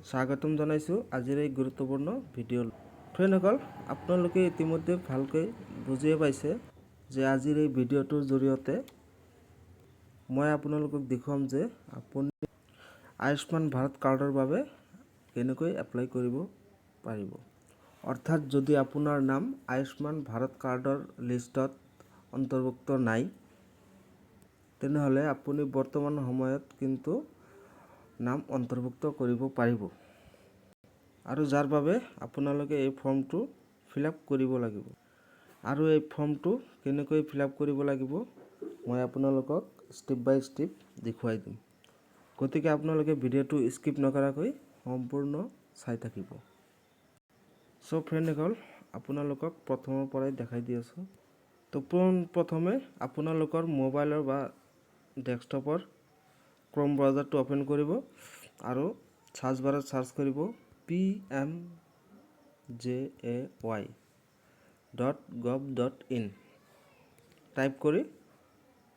স্বাগতম জনাইছোঁ আজিৰ এই গুৰুত্বপূৰ্ণ ভিডিঅ'। ফ্ৰেণ্ডসকল, আপোনালোকে ইতিমধ্যে ভালকৈ বুজিয়ে পাইছে যে আজিৰ এই ভিডিঅ'টোৰ জৰিয়তে মই আপোনালোকক দেখুৱাম যে আপুনি আয়ুষ্মান ভাৰত কাৰ্ডৰ বাবে কেনেকৈ এপ্লাই কৰিব পাৰিব। অৰ্থাৎ যদি আপোনাৰ নাম আয়ুষ্মান ভাৰত কাৰ্ডৰ লিষ্টত অন্তৰ্ভুক্ত নাই, তেনেহ'লে আপুনি বৰ্তমান সময়ত কিন্তু নাম অন্তৰ্ভুক্ত কৰিব পাৰিব। আৰু যাৰ বাবে আপোনালোকে এই ফৰ্মটো ফিল আপ কৰিব লাগিব। আৰু এই ফৰ্মটো কেনেকৈ ফিল আপ কৰিব লাগিব মই আপোনালোকক ষ্টেপ বাই ষ্টেপ দেখুৱাই দিম। গতিকে আপোনালোকে ভিডিঅ'টো স্কিপ নকৰাকৈ সম্পূৰ্ণ চাই থাকিব। চ' ফ্ৰেণ্ডসকল, আপোনালোকক প্ৰথমৰ পৰাই দেখাই দি আছোঁ। তো প্ৰথমে আপোনালোকৰ মোবাইলৰ বা ডেস্কটপৰ ক্ৰম ব্ৰাউজাৰটো অ'পেন কৰিব আৰু সাৰ্চ বাৰত সাৰ্চ কৰিব pmjay.gov.in টাইপ কৰি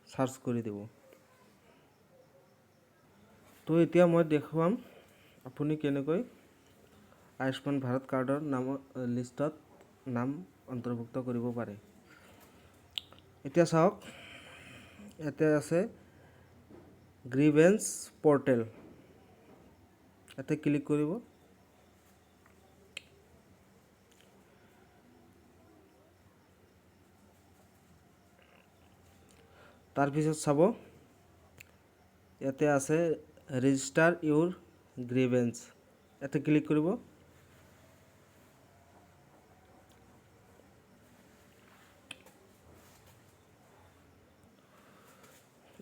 সাৰ্চ কৰি দিব। তো এতিয়া মই দেখুৱাম আপুনি কেনেকৈ আয়ুষ্মান ভাৰত কাৰ্ডৰ লিষ্টত নাম অন্তৰ্ভুক্ত কৰিব পাৰে। এতিয়া চাওক, ইয়াতে আছে গ্ৰিভেন্স পৰ্টেল, ইয়াতে ক্লিক কৰিব। তাৰপিছত চাব, ইয়াতে আছে ৰেজিষ্টাৰ ইউৰ গ্ৰিভেন্স, ইয়াতে ক্লিক কৰিব।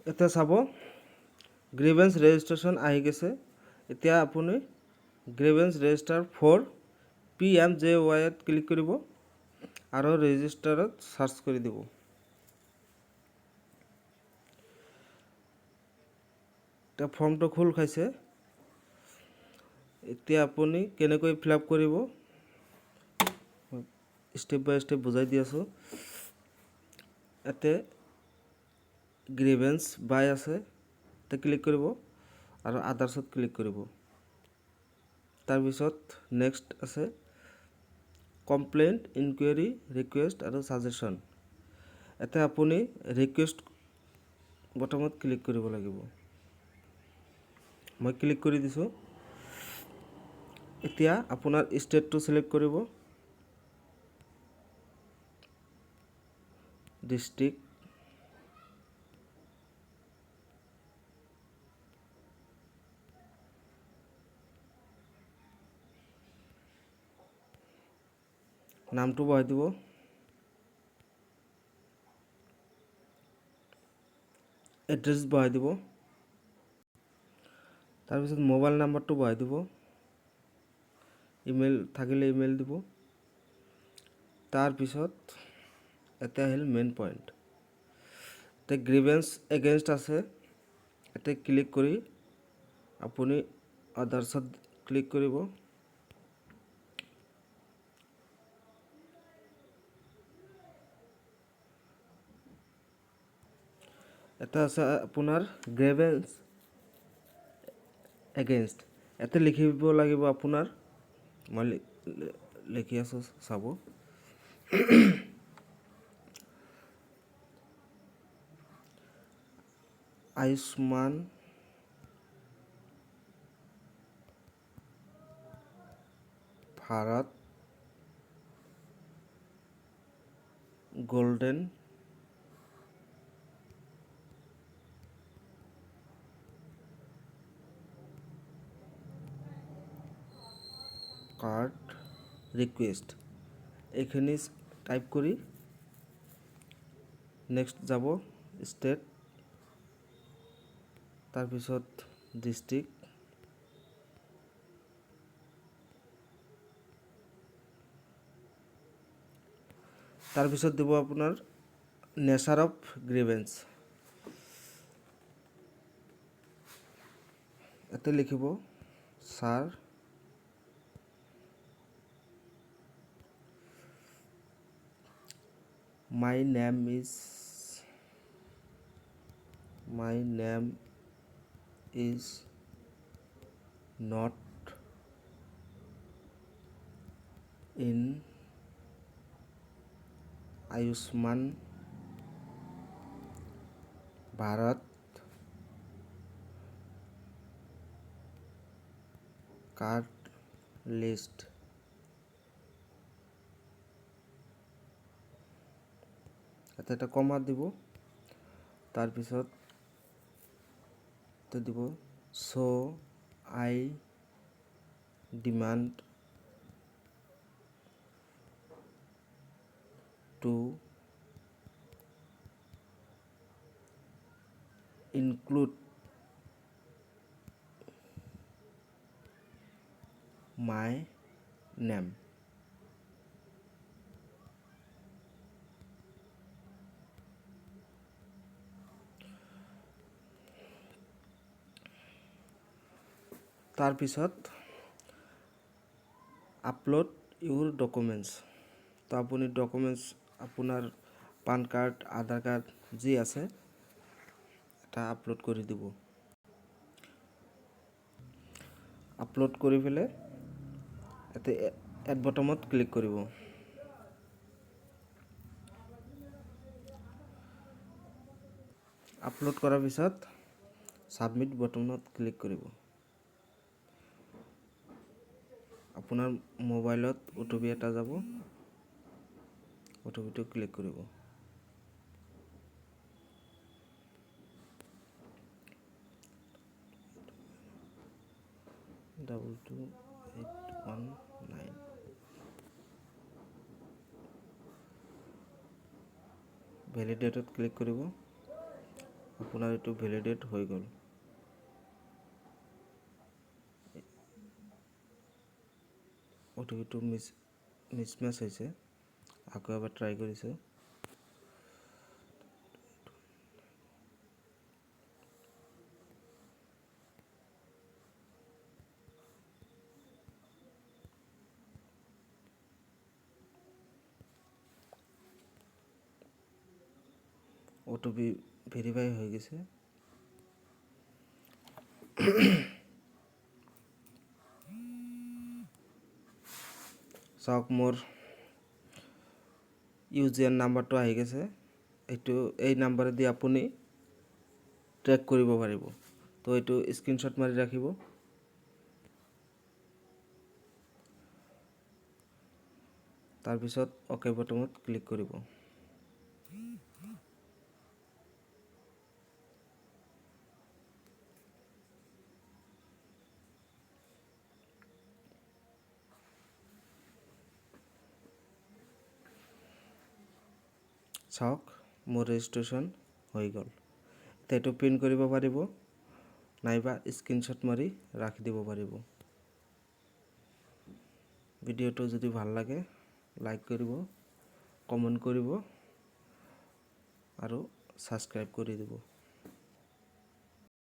এতিয়া চাব, গ্ৰিভেন্স ৰেজিষ্ট্ৰেশ্যন আহি গৈছে। এতিয়া আপুনি grievance register for PMJY click কৰিব আৰু ৰেজিষ্টাৰত সাৰ্চ কৰি দিব। এতিয়া ফৰ্মটো খোল খাইছে। এতিয়া আপুনি কেনেকৈ ফিল আপ কৰিব ষ্টেপ বাই ষ্টেপ বুজাই দি আছোঁ। ইয়াতে গ্ৰিভেন্স বাই আছে, তাতে ক্লিক কৰিব আৰু আদাৰ্ছত ক্লিক কৰিব। তাৰপিছত নেক্সট আছে কমপ্লেইণ্ট, ইনকুৱেৰী, ৰিকুৱেষ্ট আৰু ছাজেশ্যন। ইয়াতে আপুনি ৰিকুৱেষ্ট বটমত ক্লিক কৰিব লাগিব। মই ক্লিক কৰি দিছোঁ। এতিয়া আপোনাৰ ষ্টেটটো চিলেক্ট কৰিব, ডিষ্ট্ৰিক্ট, নামটো বহাই দিব, এড্ৰেছ বহাই দিব, তাৰপিছত মোবাইল নাম্বাৰটো বহাই দিব, ইমেইল থাকিলে ইমেইল দিব। তাৰপিছত ইয়াতে আহিল মেইন পইণ্ট, এতিয়া গ্ৰিভেন্স এগেইনষ্ট আছে, ইয়াতে ক্লিক কৰি আপুনি আদাৰ্ছত ক্লিক কৰিব। এটা আছে আপোনাৰ গ্ৰিভেন্স এগেইনষ্ট, ইয়াতে লিখিব লাগিব আপোনাৰ, মই লিখি আছোঁ চাব, Ayushman Bharat golden card request, এইখিনি টাইপ কৰি নেক্সট যাব ষ্টেট, তাৰপিছত ডিষ্ট্ৰিক্ট, তাৰপিছত দিব আপোনাৰ নেচাৰ অফ গ্ৰিভেন্স, ইয়াতে লিখিব sir, my name is not in Ayushman Bharat card list. ইয়াতে এটা কমা দিব, তাৰপিছত দিব so' I demand to include my name। তাৰপিছত আপলোড ইউৰ ডকুমেণ্টছ। তো আপুনি ডকুমেণ্টছ আপোনাৰ পান কাৰ্ড, আধাৰ কাৰ্ড যি আছে এটা আপলোড কৰি দিব। আপলোড কৰি পেলাই ইয়াতে এড বটমত ক্লিক কৰিব। আপলোড কৰাৰ পিছত ছাবমিট বটনত ক্লিক কৰিব। আপোনাৰ মোবাইলত OTP এটা যাব, OTPটো ক্লিক কৰিব। ডাবল 2819 ভেলিডেটত ক্লিক কৰিব। আপোনাৰ এইটো ভেলিডেট হৈ গ'ল। OTPটো মিছমেচ হৈছে, আকৌ এবাৰ ট্ৰাই কৰিছোঁ। OTP ভেৰিফাই হৈ গৈছে। চাওক মোৰ ইউজিএন নাম্বাৰটো আহি গৈছে। এই নাম্বাৰেদি আপুনি ট্ৰেক কৰিব পাৰিব। তো এইটো স্ক্ৰীনশ্বট মাৰি ৰাখিব। তাৰপিছত অ'কে বটনত ক্লিক কৰিব। চাওক মোৰ ৰেজিষ্ট্ৰেশ্যন হৈ গ'ল। এইটো প্ৰিণ্ট কৰিব পাৰিব, নাইবা স্ক্ৰীনশ্বট মাৰি ৰাখি দিব পাৰিব। ভিডিঅ'টো যদি ভাল লাগে লাইক কৰিব, কমেণ্ট কৰিব আৰু ছাবস্ক্ৰাইব কৰি দিব।